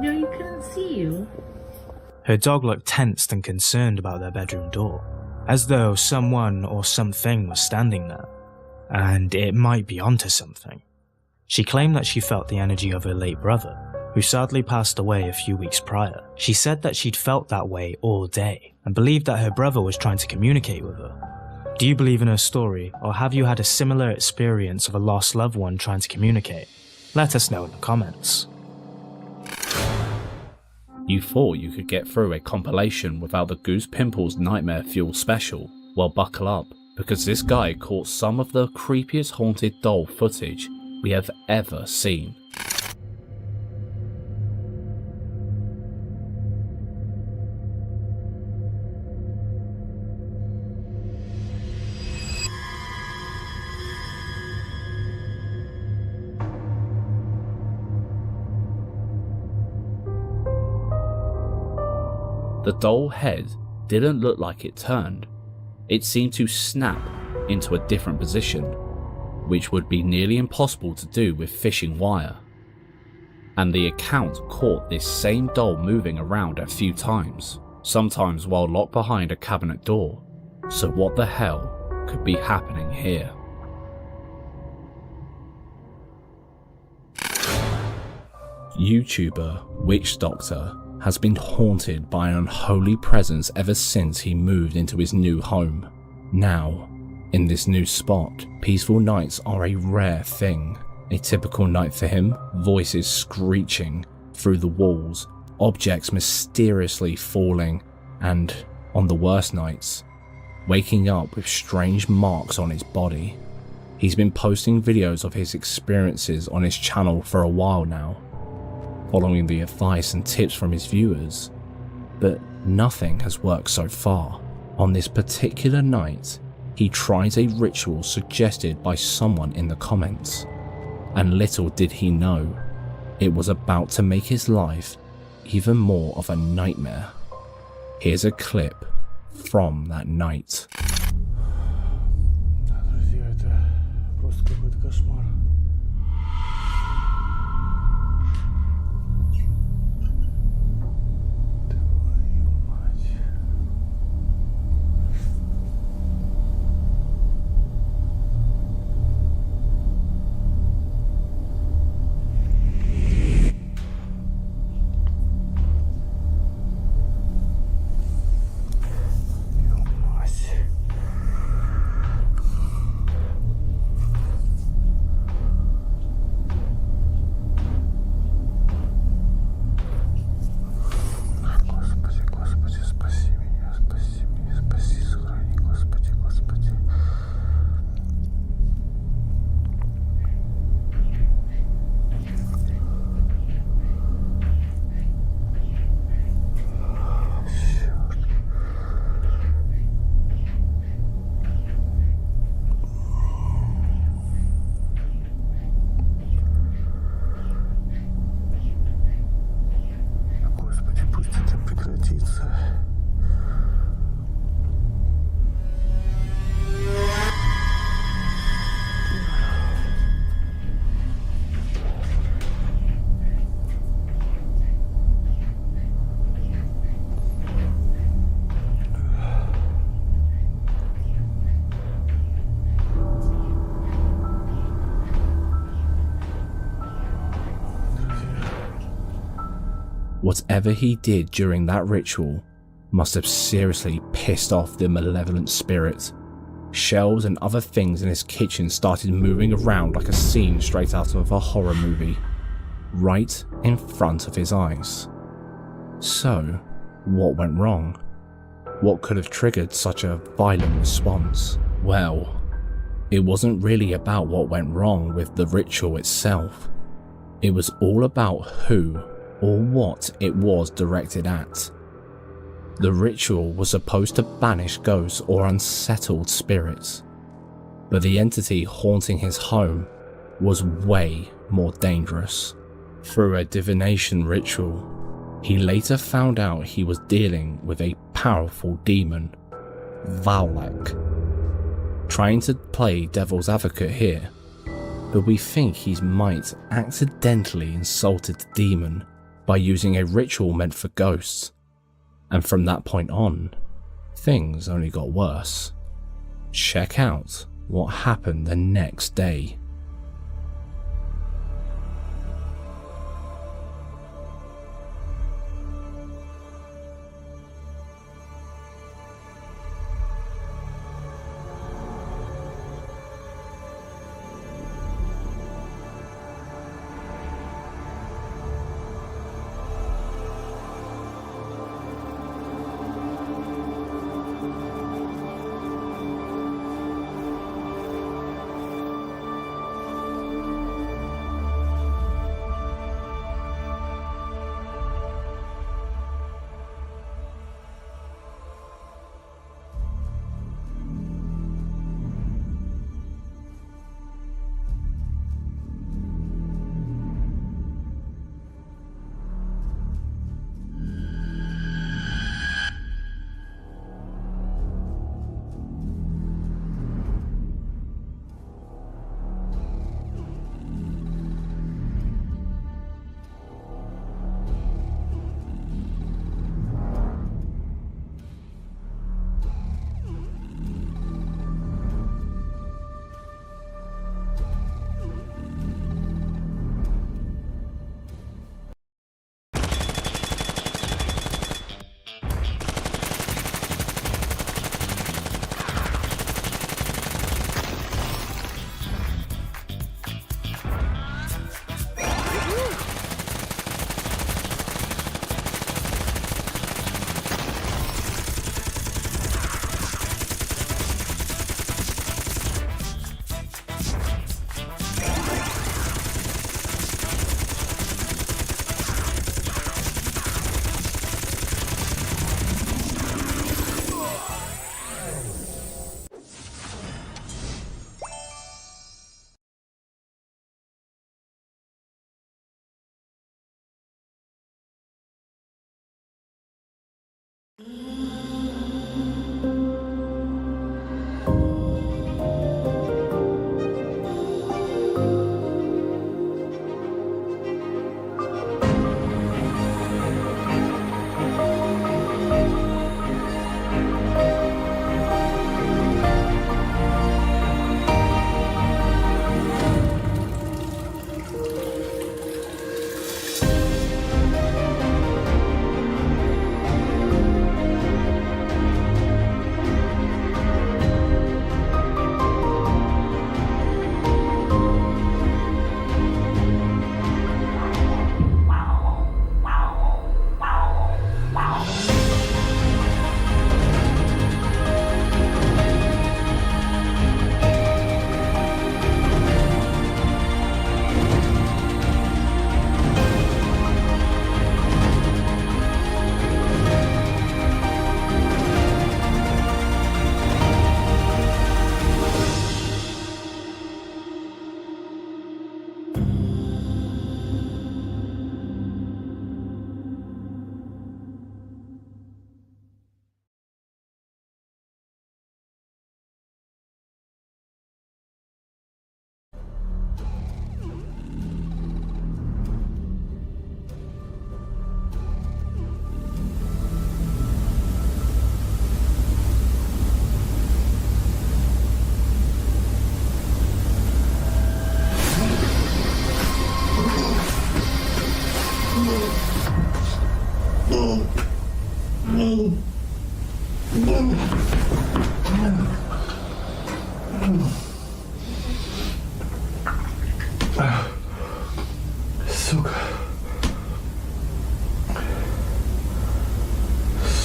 No, you couldn't see you. Her dog looked tensed and concerned about their bedroom door, as though someone or something was standing there, and it might be onto something. She claimed that she felt the energy of her late brother, who sadly passed away a few weeks prior. She said that she'd felt that way all day, and believed that her brother was trying to communicate with her. Do you believe in her story, or have you had a similar experience of a lost loved one trying to communicate? Let us know in the comments. You thought you could get through a compilation without the Goose Pimples Nightmare Fuel special? Well, buckle up, because this guy caught some of the creepiest haunted doll footage we have ever seen. The doll head didn't look like it turned. It seemed to snap into a different position, which would be nearly impossible to do with fishing wire. And the account caught this same doll moving around a few times, sometimes while locked behind a cabinet door. So what the hell could be happening here? YouTuber Witch Doctor has been haunted by an unholy presence ever since he moved into his new home. Now, in this new spot, peaceful nights are a rare thing. A typical night for him, voices screeching through the walls, objects mysteriously falling, and, on the worst nights, waking up with strange marks on his body. He's been posting videos of his experiences on his channel for a while now, following the advice and tips from his viewers, but nothing has worked so far. On this particular night, he tried a ritual suggested by someone in the comments, and little did he know, it was about to make his life even more of a nightmare. Here's a clip from that night. Whatever he did during that ritual must have seriously pissed off the malevolent spirit. Shelves and other things in his kitchen started moving around like a scene straight out of a horror movie, right in front of his eyes. So, what went wrong? What could have triggered such a violent response? Well, it wasn't really about what went wrong with the ritual itself. It was all about who or what it was directed at. The ritual was supposed to banish ghosts or unsettled spirits, but the entity haunting his home was way more dangerous. Through a divination ritual, he later found out he was dealing with a powerful demon, Valak. Trying to play devil's advocate here, but we think he might accidentally insulted the demon by using a ritual meant for ghosts. And from that point on, things only got worse. Check out what happened the next day. Сука.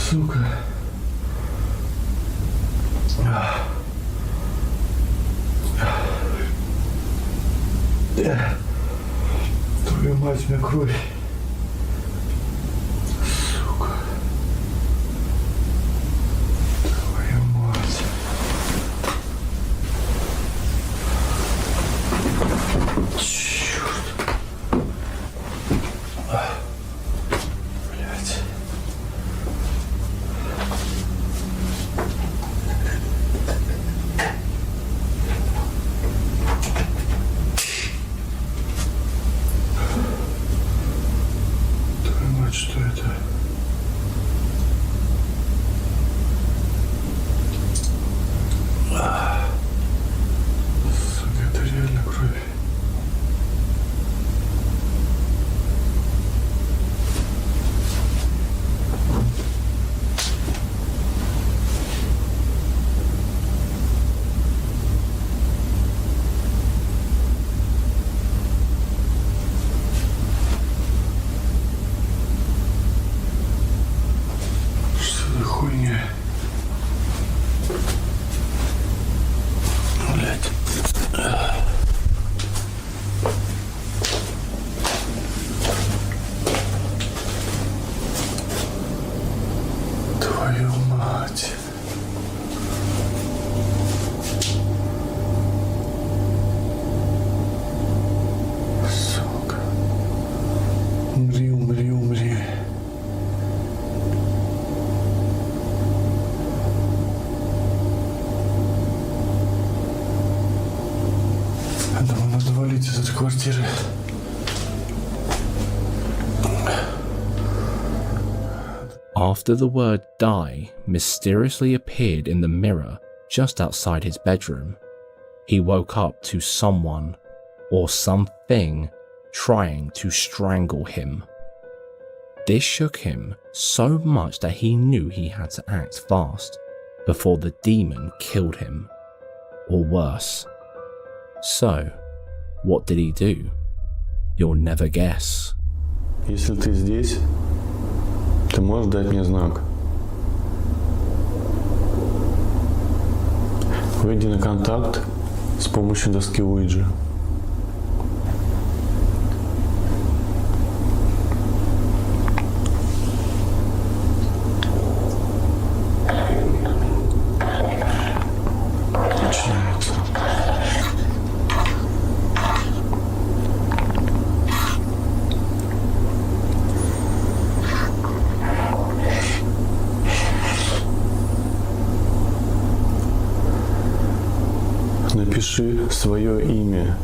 Сука. Твою мать, у меня кровь. Сука. Твою мать. Черт. Блять. за хуйня? Блять. Твою мать. Сука. Умри, умри, умри. Думаю, надо валить из этой квартиры. After the word die mysteriously appeared in the mirror just outside his bedroom, he woke up to someone or something trying to strangle him. This shook him so much that he knew he had to act fast before the demon killed him, or worse. So, what did he do? You'll never guess. Если ты здесь, ты можешь дать мне знак. Выйди на контакт с помощью доски Уиджи. Начинается. Напиши свое имя.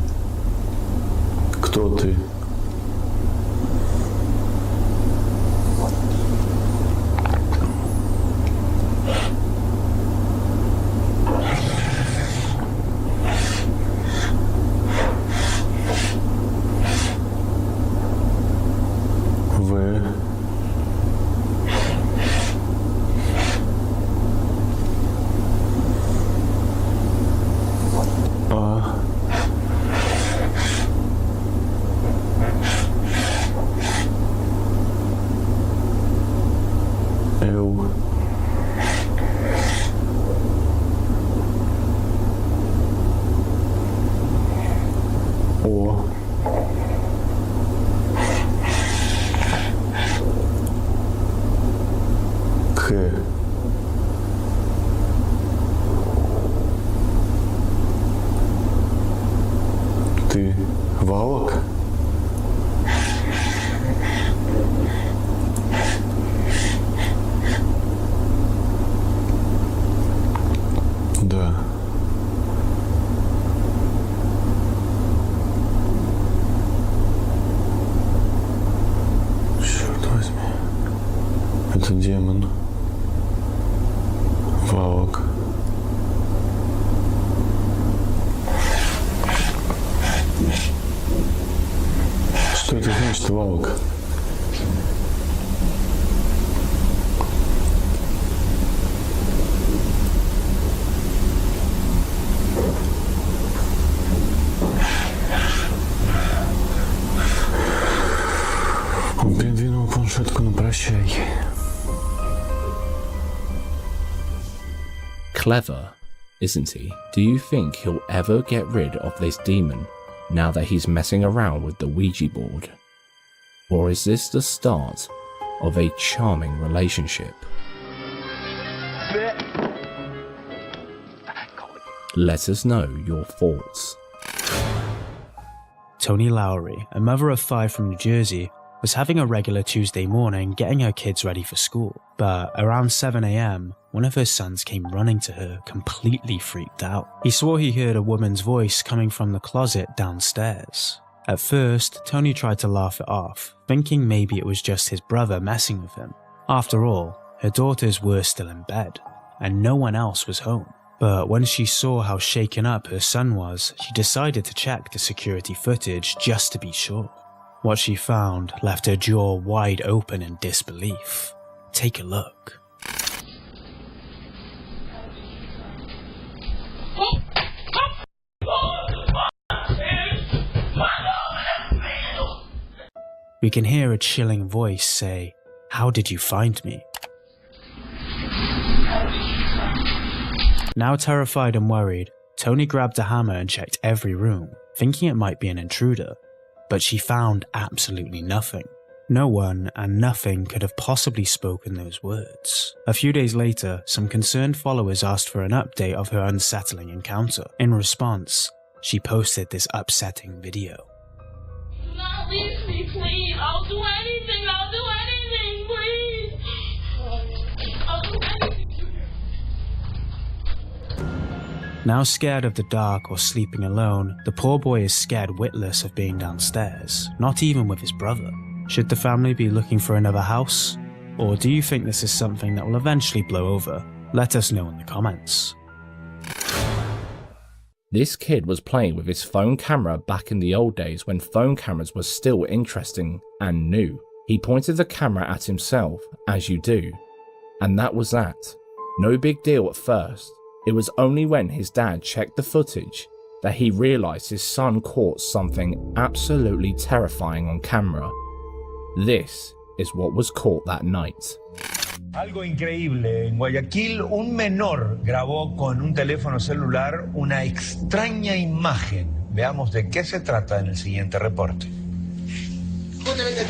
Кто ты? В. А. Л. О. К. Ты Валок? Да. Черт возьми. Это демон. Валок. Что это значит, Валок? Он передвинул планшетку на прощай. Clever, isn't he? Do you think he'll ever get rid of this demon now that he's messing around with the Ouija board? Or is this the start of a charming relationship? Let us know your thoughts. Tony Lowry, a mother of 5 from New Jersey, was having a regular Tuesday morning getting her kids ready for school. But around 7 a.m, one of her sons came running to her, completely freaked out. He swore he heard a woman's voice coming from the closet downstairs. At first, Tony tried to laugh it off, thinking maybe it was just his brother messing with him. After all, her daughters were still in bed, and no one else was home. But when she saw how shaken up her son was, she decided to check the security footage just to be sure. What she found left her jaw wide open in disbelief. Take a look. We can hear a chilling voice say, "How did you find me?" Now terrified and worried, Tony grabbed a hammer and checked every room, thinking it might be an intruder, but she found absolutely nothing. No one and nothing could have possibly spoken those words. A few days later, some concerned followers asked for an update of her unsettling encounter. In response, she posted this upsetting video. Do not leave me, please. I'll do anything. I'll do anything, please. I'll do anything. Now scared of the dark or sleeping alone, the poor boy is scared witless of being downstairs, not even with his brother. Should the family be looking for another house? Or do you think this is something that will eventually blow over? Let us know in the comments. This kid was playing with his phone camera back in the old days when phone cameras were still interesting and new. He pointed the camera at himself, as you do, and that was that. No big deal at first. It was only when his dad checked the footage that he realised his son caught something absolutely terrifying on camera. This is what was caught that night. Algo increíble. En Guayaquil, un menor grabó con un teléfono celular una extraña imagen. Veamos de qué se trata en el siguiente reporte.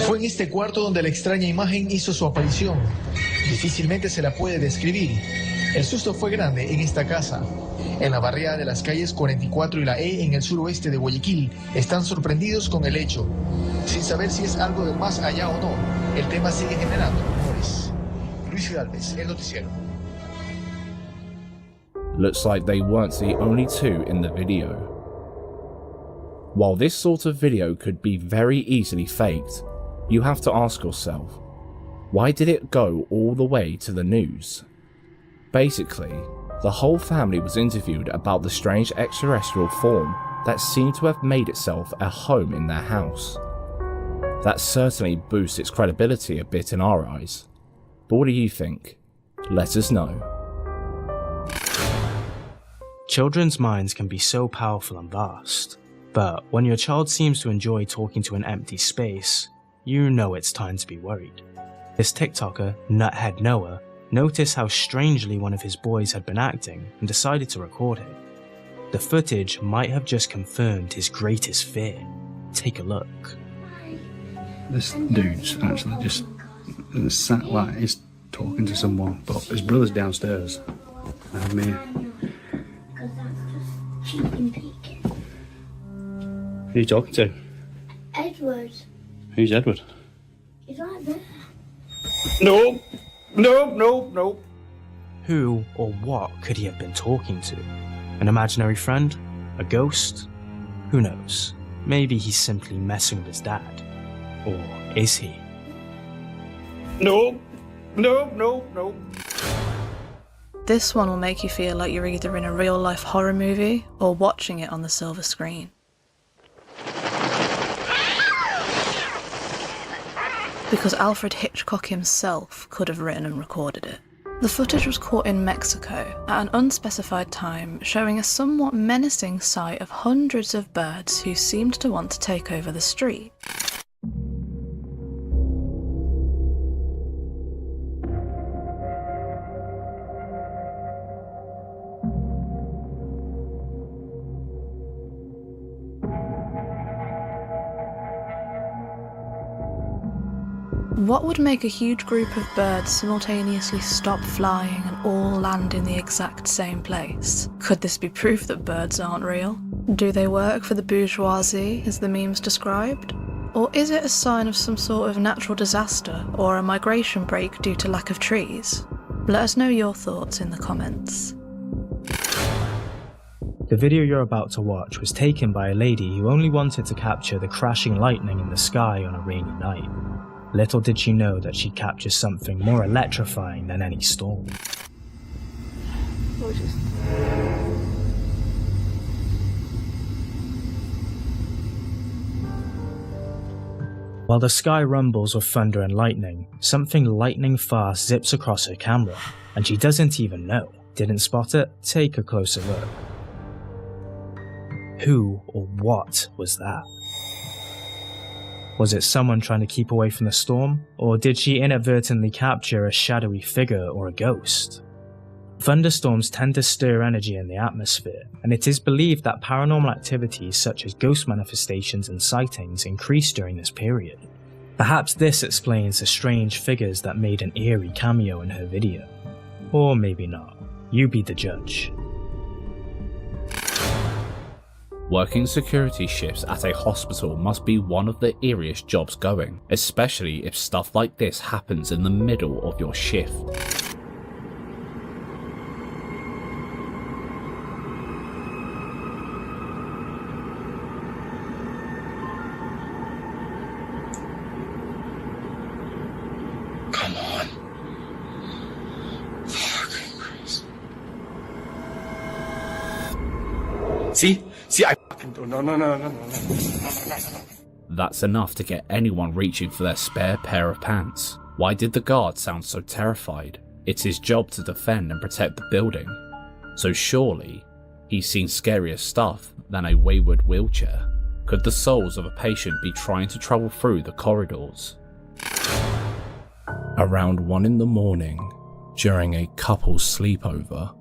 Fue en este cuarto donde la extraña imagen hizo su aparición. Difícilmente se la puede describir. El susto fue grande en esta casa. En la barriada de las calles 44 y la E en el suroeste de Guayaquil están sorprendidos con el hecho. Sin saber si es algo del más allá o no, el tema sigue generando rumores. Luis Hidalgo, El Noticiero. Looks like they weren't the only two in the video. While this sort of video could be very easily faked, you have to ask yourself, why did it go all the way to the news? Basically, the whole family was interviewed about the strange extraterrestrial form that seemed to have made itself a home in their house. That certainly boosts its credibility a bit in our eyes. But what do you think? Let us know. Children's minds can be so powerful and vast, but when your child seems to enjoy talking to an empty space, you know it's time to be worried. This TikToker, Nuthead Noah, noticed how strangely one of his boys had been acting and decided to record him. The footage might have just confirmed his greatest fear. Take a look. This dude's actually just sat like he's talking to someone, but his brother's downstairs. And me. Who are you talking to? Edward. Who's Edward? He's right there. No! No! Who or what could he have been talking to? An imaginary friend? A ghost? Who knows? Maybe he's simply messing with his dad. Or is he? No! This one will make you feel like you're either in a real-life horror movie or watching it on the silver screen. Because Alfred Hitchcock himself could have written and recorded it. The footage was caught in Mexico at an unspecified time, showing a somewhat menacing sight of hundreds of birds who seemed to want to take over the street. What would make a huge group of birds simultaneously stop flying and all land in the exact same place? Could this be proof that birds aren't real? Do they work for the bourgeoisie, as the memes described? Or is it a sign of some sort of natural disaster or a migration break due to lack of trees? Let us know your thoughts in the comments. The video you're about to watch was taken by a lady who only wanted to capture the crashing lightning in the sky on a rainy night. Little did she know that she'd capture something more electrifying than any storm. While the sky rumbles with thunder and lightning, something lightning fast zips across her camera, and she doesn't even know. Didn't spot it? Take a closer look. Who or what was that? Was it someone trying to keep away from the storm, or did she inadvertently capture a shadowy figure or a ghost? Thunderstorms tend to stir energy in the atmosphere, and it is believed that paranormal activities such as ghost manifestations and sightings increase during this period. Perhaps this explains the strange figures that made an eerie cameo in her video. Or maybe not. You be the judge. Working security shifts at a hospital must be one of the eeriest jobs going, especially if stuff like this happens in the middle of your shift. Come on. Fucking Christ. See, I fucking do. No. That's enough to get anyone reaching for their spare pair of pants. Why did the guard sound so terrified? It's his job to defend and protect the building. So surely, he's seen scarier stuff than a wayward wheelchair. Could the souls of a patient be trying to travel through the corridors? Around 1 in the morning, during a couple's sleepover,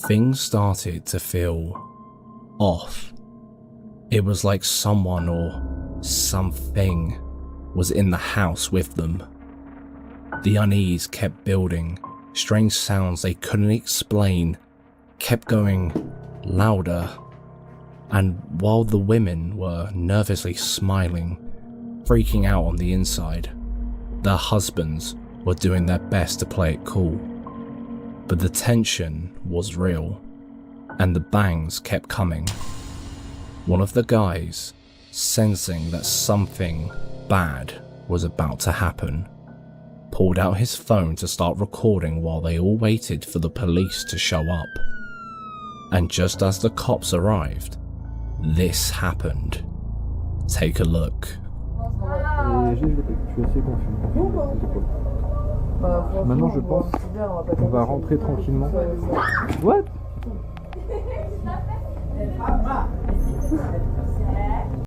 things started to feel off. It was like someone or something was in the house with them. The unease kept building. Strange sounds they couldn't explain kept going louder. And while the women were nervously smiling, freaking out on the inside, their husbands were doing their best to play it cool. But the tension was real, and the bangs kept coming. One of the guys, sensing that something bad was about to happen, pulled out his phone to start recording while they all waited for the police to show up. And just as the cops arrived, this happened. Take a look. Maintenant je pense qu'on va rentrer tranquillement. What?